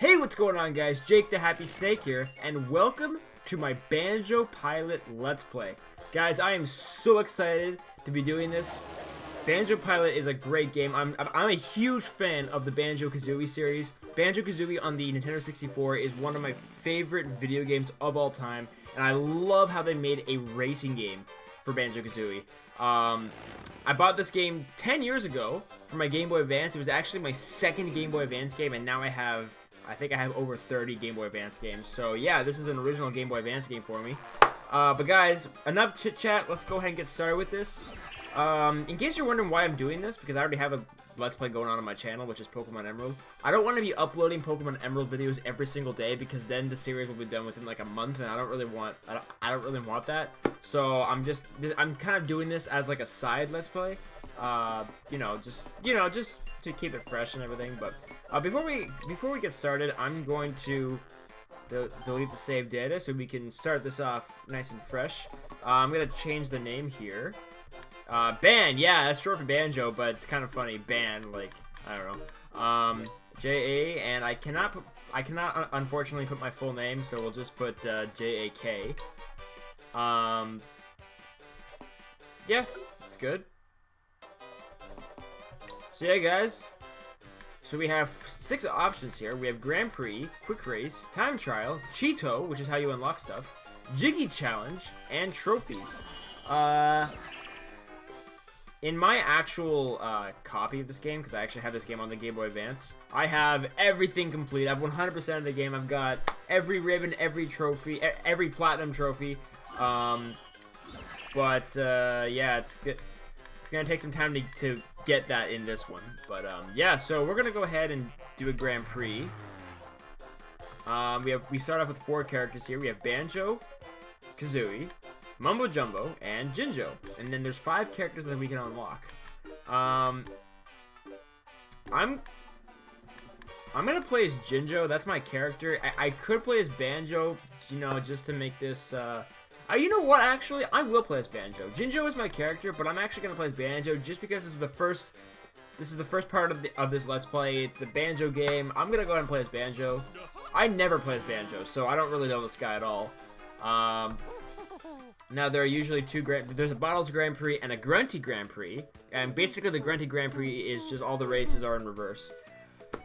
Hey, what's going on, guys? Jake the Happy Snake here, and welcome to my Banjo-Pilot Let's Play. Guys, I am so excited to be doing this. Banjo-Pilot is a great game. I'm a huge fan of the Banjo-Kazooie series. Banjo-Kazooie on the Nintendo 64 is one of my favorite video games of all time, and I love how they made a racing game for Banjo-Kazooie. I bought this game 10 years ago for my Game Boy Advance. It was actually my second Game Boy Advance game, and now I think I have over 30 Game Boy Advance games. So yeah, this is an original Game Boy Advance game for me. But guys, enough chit chat. Let's go ahead and get started with this. In case you're wondering why I'm doing this, because I already have a Let's Play going on my channel, which is Pokemon Emerald. I don't want to be uploading Pokemon Emerald videos every single day, because then the series will be done within like a month, and I don't really want that. So I'm kind of doing this as like a side Let's Play. Just to keep it fresh and everything. But before we get started, I'm going to delete the save data so we can start this off nice and fresh. I'm gonna change the name here. Ban, yeah, that's short for Banjo, but it's kind of funny. Ban, like, I don't know. J-A, and I cannot unfortunately put my full name, so we'll just put J-A-K. Yeah, it's good. So yeah, guys. So we have 6 options here. We have Grand Prix, Quick Race, Time Trial, Cheeto, which is how you unlock stuff, Jiggy Challenge, and Trophies. In my actual copy of this game, because I actually have this game on the Game Boy Advance, I have everything complete. I have 100% of the game. I've got every ribbon, every trophy, every platinum trophy. Yeah, it's good. It's gonna take some time to get that in this one. But yeah, so we're gonna go ahead and do a Grand Prix. We start off with 4 characters here. We have Banjo, Kazooie, Mumbo Jumbo, and Jinjo, and then there's 5 characters that we can unlock. I'm gonna play as Jinjo. That's my character. I could play as Banjo, just to make this. You know what? Actually, I will play as Banjo. Jinjo is my character, but I'm actually gonna play as Banjo just because this is the first. This is the first part of this Let's Play. It's a Banjo game. I'm gonna go ahead and play as Banjo. I never play as Banjo, so I don't really know this guy at all. Now, there are usually there's a Bottles Grand Prix and a Grunty Grand Prix, and basically the Grunty Grand Prix is just all the races are in reverse.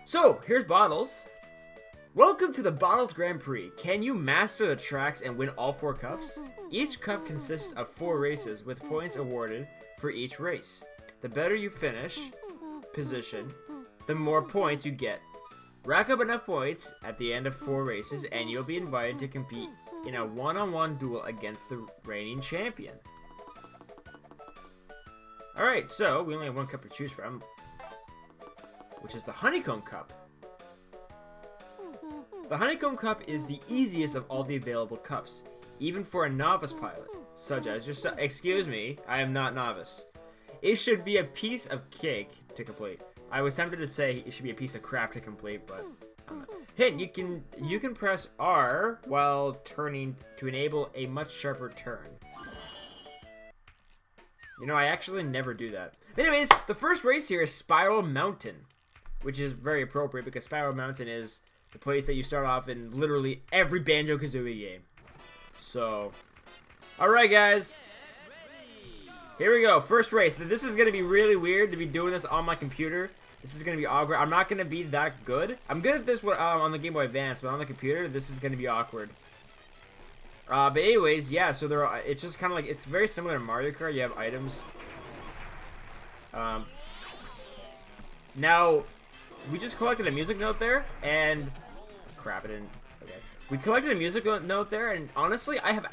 So, here's Bottles. Welcome to the Bottles Grand Prix. Can you master the tracks and win all 4 cups? Each cup consists of 4 races with points awarded for each race. The better you finish position, the more points you get. Rack up enough points at the end of 4 races and you'll be invited to compete in a one-on-one duel against the reigning champion. Alright, so we only have 1 cup to choose from, which is the Honeycomb Cup. The Honeycomb Cup is the easiest of all the available cups, even for a novice pilot, such as yourself. Excuse me, I am not novice. It should be a piece of cake to complete. I was tempted to say it should be a piece of crap to complete, but I'm not. Hint, you can press R while turning to enable a much sharper turn. I actually never do that. Anyways, the first race here is Spiral Mountain, which is very appropriate because Spiral Mountain is the place that you start off in literally every Banjo-Kazooie game. So, alright guys. Here we go, first race. This is going to be really weird to be doing this on my computer. This is going to be awkward. I'm not going to be that good. I'm good at this one on the Game Boy Advance, but on the computer, this is going to be awkward. But anyways, yeah, so it's just kind of like, it's very similar to Mario Kart. You have items. Now, we just collected a music note there, and crap, it didn't. Okay, we collected a music note there, and honestly, I have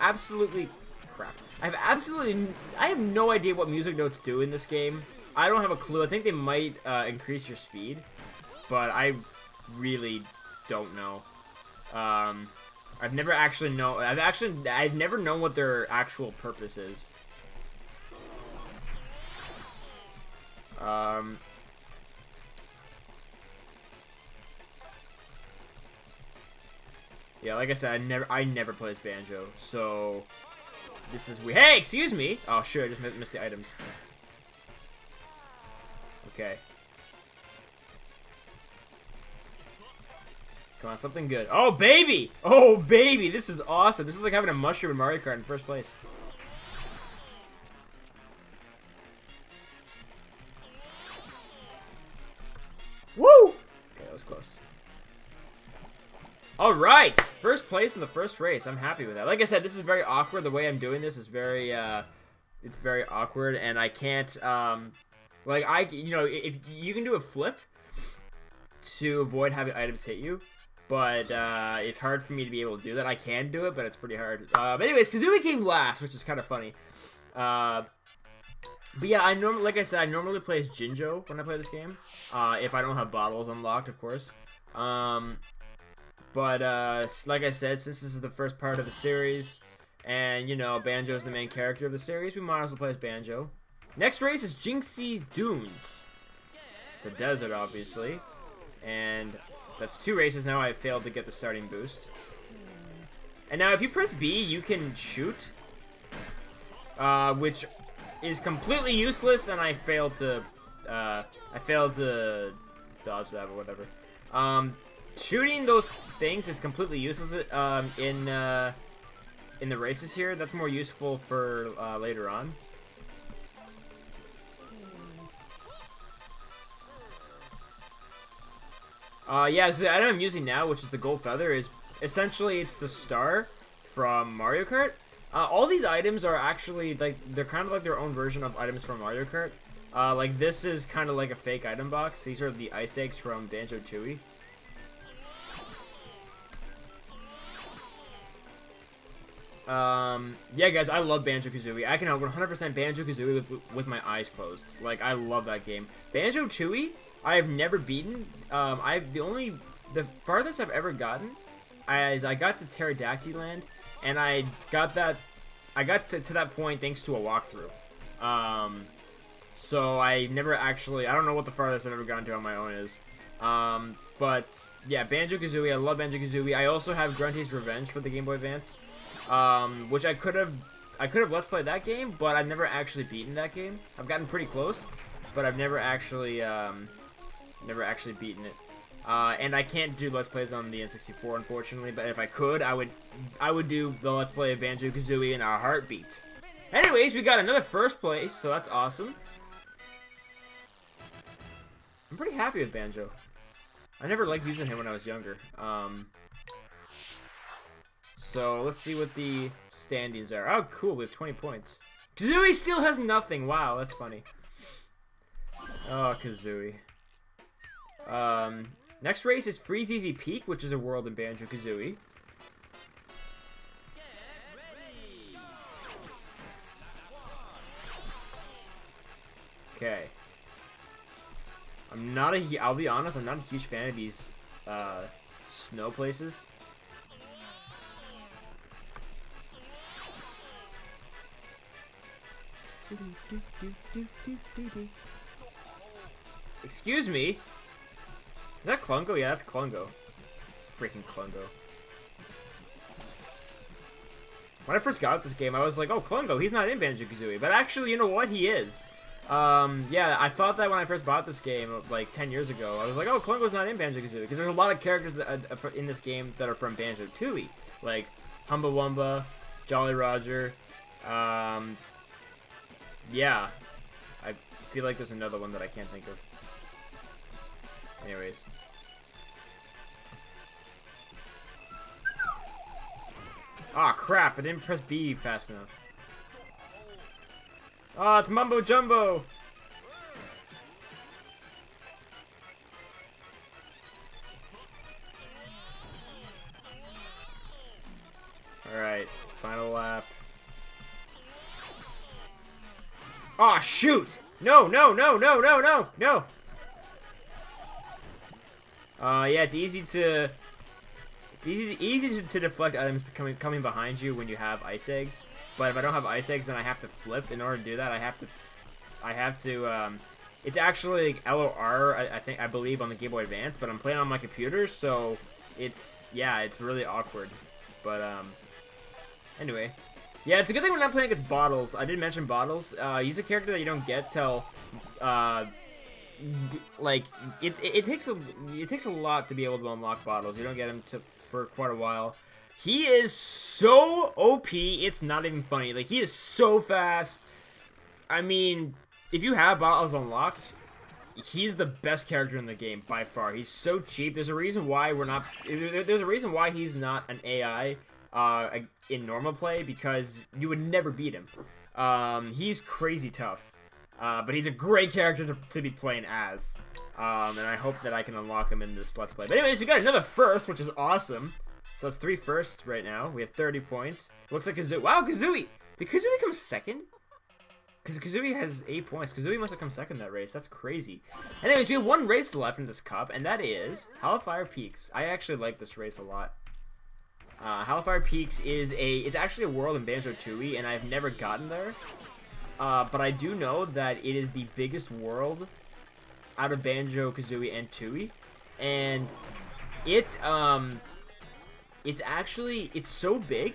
no idea what music notes do in this game. I don't have a clue. I think they might increase your speed, but I really don't know. I've never known what their actual purpose is. Yeah, like I said, I never play as Banjo, so this is weird. Hey, excuse me! Oh, sure, I just missed the items. Okay. Come on, something good. Oh, baby! Oh, baby! This is awesome. This is like having a mushroom in Mario Kart in first place. Woo! Okay, that was close. All right, first place in the first race. I'm happy with that. Like I said, this is very awkward. The way I'm doing this is very, it's very awkward, and I can't, you know, if you can do a flip to avoid having items hit you, but it's hard for me to be able to do that. I can do it, but it's pretty hard. But anyways, KAZOOIE came last, which is kind of funny. But yeah, like I said, I normally play as Jinjo when I play this game. If I don't have bottles unlocked, of course. But like I said, since this is the first part of the series, and you know, Banjo is the main character of the series, we might as well play as Banjo. Next race is Jinxie Dunes. It's a desert, obviously. And that's 2 races now. I failed to get the starting boost. And now if you press B, you can shoot. Which is completely useless, and I failed to dodge that or whatever. Shooting those things is completely useless in the races here. That's more useful for later on. Yeah, so the item I'm using now, which is the gold feather, is essentially it's the star from Mario Kart. All these items are actually like they're kind of like their own version of items from Mario Kart. Like this is kind of like a fake item box. These are the ice eggs from Banjo-Tooie. Yeah, guys, I love Banjo-Kazooie. I can have 100% Banjo-Kazooie with my eyes closed. Like, I love that game. Banjo-Tooie, I have never beaten. The farthest I've ever gotten is I got to Pterodactyl Land, and I got to that point thanks to a walkthrough. So I never actually, I don't know what the farthest I've ever gotten to on my own is. But yeah, Banjo-Kazooie, I love Banjo-Kazooie. I also have Grunty's Revenge for the Game Boy Advance. Which I could have Let's Played that game, but I've never actually beaten that game. I've gotten pretty close, but I've never actually beaten it. And I can't do Let's Plays on the N64, unfortunately, but if I could, I would do the Let's Play of Banjo-Kazooie in a heartbeat. Anyways, we got another first place, so that's awesome. I'm pretty happy with Banjo. I never liked using him when I was younger. So, let's see what the standings are. Oh, cool, we have 20 points. KAZOOIE still has nothing. Wow, that's funny. Oh, KAZOOIE. Next race is FREEZEEZY Peak, which is a world in Banjo-Kazooie. Okay. I'll be honest, I'm not a huge fan of these, snow places. Excuse me? Is that Klungo? Yeah, that's Klungo. Freaking Klungo. When I first got this game, I was like, oh, Klungo, he's not in Banjo-Kazooie. But actually, you know what? He is. Yeah, I thought that when I first bought this game, like, 10 years ago. I was like, oh, Klungo's not in Banjo-Kazooie. Because there's a lot of characters that in this game that are from Banjo-Tooie. Like, Humba Wumba, Jolly Roger, yeah. I feel like there's another one that I can't think of. Anyways. Ah, crap. I didn't press B fast enough. Oh, it's Mumbo Jumbo! Alright, final lap. Oh shoot! No, no, no, no, no, no, no! Yeah, it's easy to deflect items coming behind you when you have ice eggs. But if I don't have ice eggs, then I have to flip. In order to do that, I have to. It's actually like L or R, I believe, on the Game Boy Advance. But I'm playing on my computer, so it's really awkward. But anyway. Yeah, it's a good thing we're not playing against Bottles. I did mention Bottles. He's a character that you don't get till like it takes a lot to be able to unlock bottles. You don't get them for quite a while. He is so OP, it's not even funny. Like, he is so fast. I mean, if you have bottles unlocked, he's the best character in the game by far. He's so cheap. There's a reason why there's a reason why he's not an AI in normal play, because you would never beat him. He's crazy tough. But he's a great character to be playing as. And I hope that I can unlock him in this Let's Play. But anyways, we got another first, which is awesome. So that's 3 firsts right now. We have 30 points. Looks like KAZOOIE. Wow, KAZOOIE! Did KAZOOIE come second? Because KAZOOIE has 8 points. KAZOOIE must have come second that race. That's crazy. Anyways, we have 1 race left in this cup, and that is Hellfire Peaks. I actually like this race a lot. Hellfire Peaks is it's actually a world in Banjo-Tooie, and I've never gotten there. But I do know that it is the biggest world out of Banjo, Kazooie, and Tooie. And it's so big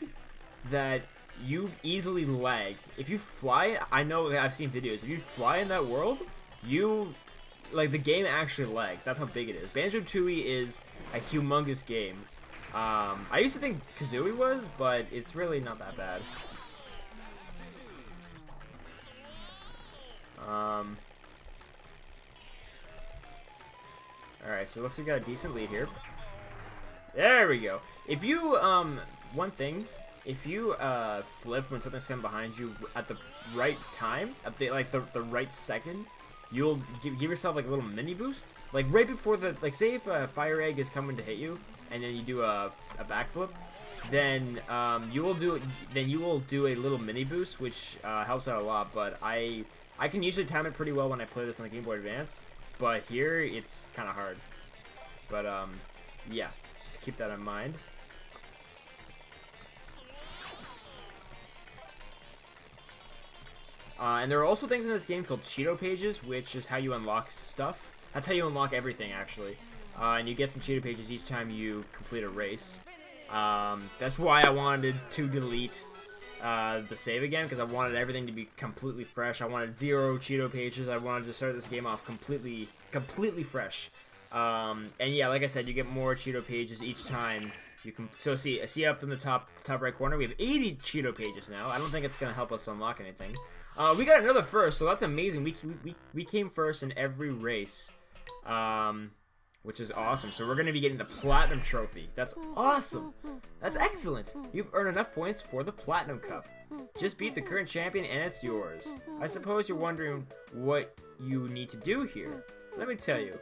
that you easily lag. If you fly, I know I've seen videos, if you fly in that world, the game actually lags. That's how big it is. Banjo-Tooie is a humongous game. I used to think Kazooie was, but it's really not that bad. Alright, so it looks like we got a decent lead here. There we go. If you, one thing, if you, flip when something's coming behind you at the right time, at the right second, you'll give yourself, like, a little mini boost. Like, right before say if a fire egg is coming to hit you, and then you do a backflip, then, you will do a little mini boost, which, helps out a lot, but I can usually time it pretty well when I play this on the Game Boy Advance, but here, it's kind of hard. But, yeah, just keep that in mind. And there are also things in this game called Cheeto pages, which is how you unlock stuff. That's how you unlock everything, actually. And you get some Cheeto pages each time you complete a race. That's why I wanted to delete the save again, because I wanted everything to be completely fresh. I wanted 0 Cheeto pages. I wanted to start this game off completely fresh. And yeah, like I said, you get more Cheeto pages each time. You can see up in the top right corner, we have 80 Cheeto pages now. I don't think it's gonna help us unlock anything. We got another first, so that's amazing. We came first in every race, which is awesome. So we're gonna be getting the Platinum Trophy. That's awesome. That's excellent. You've earned enough points for the Platinum Cup. Just beat the current champion and it's yours. I suppose you're wondering what you need to do here. Let me tell you.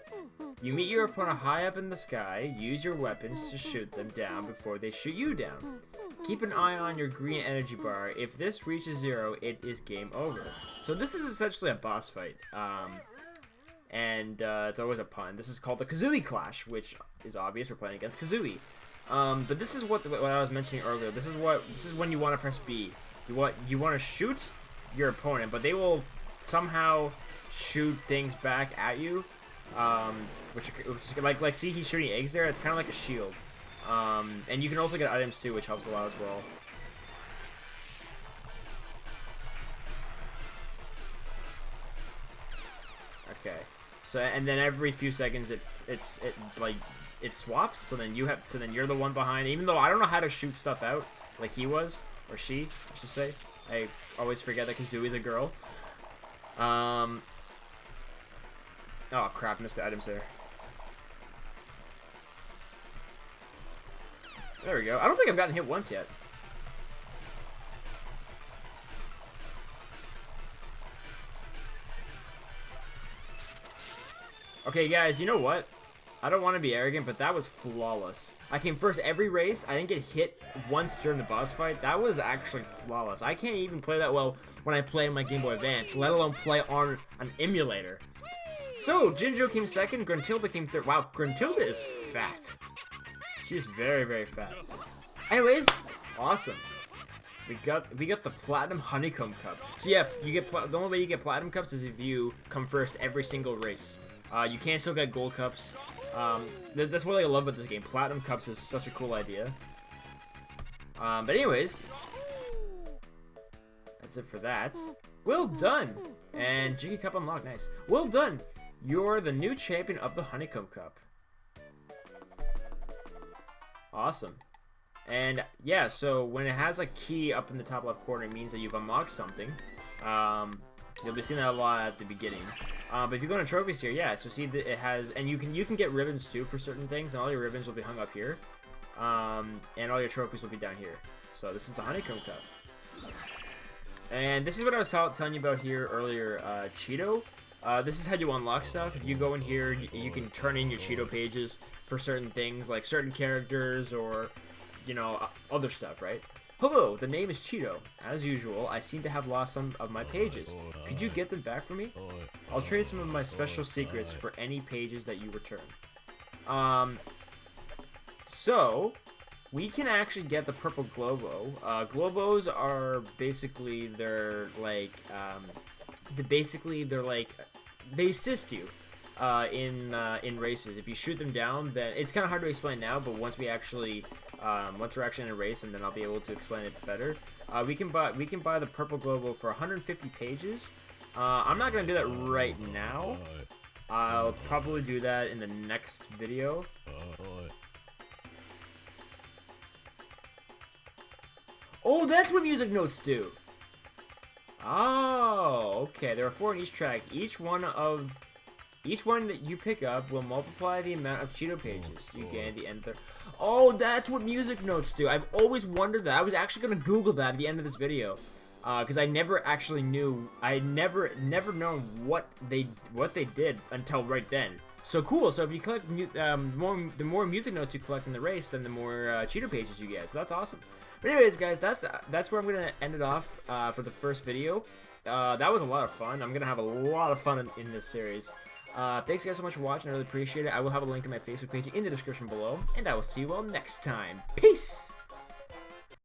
You meet your opponent high up in the sky, use your weapons to shoot them down before they shoot you down. Keep an eye on your green energy bar. If this reaches 0, it is game over. So this is essentially a boss fight. It's always a pun. This is called the KAZOOIE Clash, which is obvious. We're playing against KAZOOIE. But this is what I was mentioning earlier. This is when you want to press B. You want to shoot your opponent, but they will somehow shoot things back at you. Which like see, he's shooting eggs there. It's kind of like a shield. And you can also get items too, which helps a lot as well. Okay. So and then every few seconds it swaps. So then you're the one behind. Even though I don't know how to shoot stuff out like he was, or she, I should say. I always forget that KAZOOIE's a girl. Oh crap, missed the items there. There we go. I don't think I've gotten hit once yet. Okay guys, you know what? I don't want to be arrogant, but that was flawless. I came first every race. I didn't get hit once during the boss fight. That was actually flawless. I can't even play that well when I play on my Game Boy Advance, let alone play on an emulator. So, Jinjo came second, Gruntilda came third. Wow, Gruntilda is fat. She's very, very fat. Anyways, awesome. We got the Platinum Honeycomb Cup. So yeah, the only way you get Platinum Cups is if you come first every single race. You can still get Gold Cups. That's what I love about this game. Platinum Cups is such a cool idea. But anyways, that's it for that. Well done! And Jiggy Cup unlocked, nice. Well done! You're the new champion of the Honeycomb Cup. Awesome. And yeah, so when it has a key up in the top left corner, it means that you've unlocked something. You'll be seeing that a lot at the beginning. But if you go to trophies here, yeah, so see that it has, and you can get ribbons too for certain things, and all your ribbons will be hung up here. And all your trophies will be down here. So this is the Honeycomb Cup. And this is what I was telling you about here earlier, Cheeto. This is how you unlock stuff. If you go in here, you can turn in your Cheeto pages for certain things, like certain characters or, you know, other stuff, right? Hello, the name is Cheeto. As usual, I seem to have lost some of my pages. Could you get them back for me? I'll trade some of my special secrets for any pages that you return. So, we can actually get the purple Globo. Globos are basically, they're like, they assist you in races. If you shoot them down, then it's kind of hard to explain now, but once we're actually in a race, and then I'll be able to explain it better. We can buy the purple Globo for 150 pages. I'm not gonna do that right now. I'll probably do that in the next video. Oh, that's what music notes do. Oh, okay. There are 4 in each track. Each one that you pick up will multiply the amount of Cheeto pages you gain at the end of the... Oh, that's what music notes do. I've always wondered that. I was actually going to Google that at the end of this video. Because I never actually knew... I never known what they did until right then. So cool. So if you collect... the more music notes you collect in the race, then the more Cheeto pages you get. So that's awesome. But anyways, guys, that's where I'm going to end it off for the first video. That was a lot of fun. I'm going to have a lot of fun in this series. Thanks guys so much for watching. I really appreciate it. I will have a link to my Facebook page in the description below. And I will see you all next time. Peace!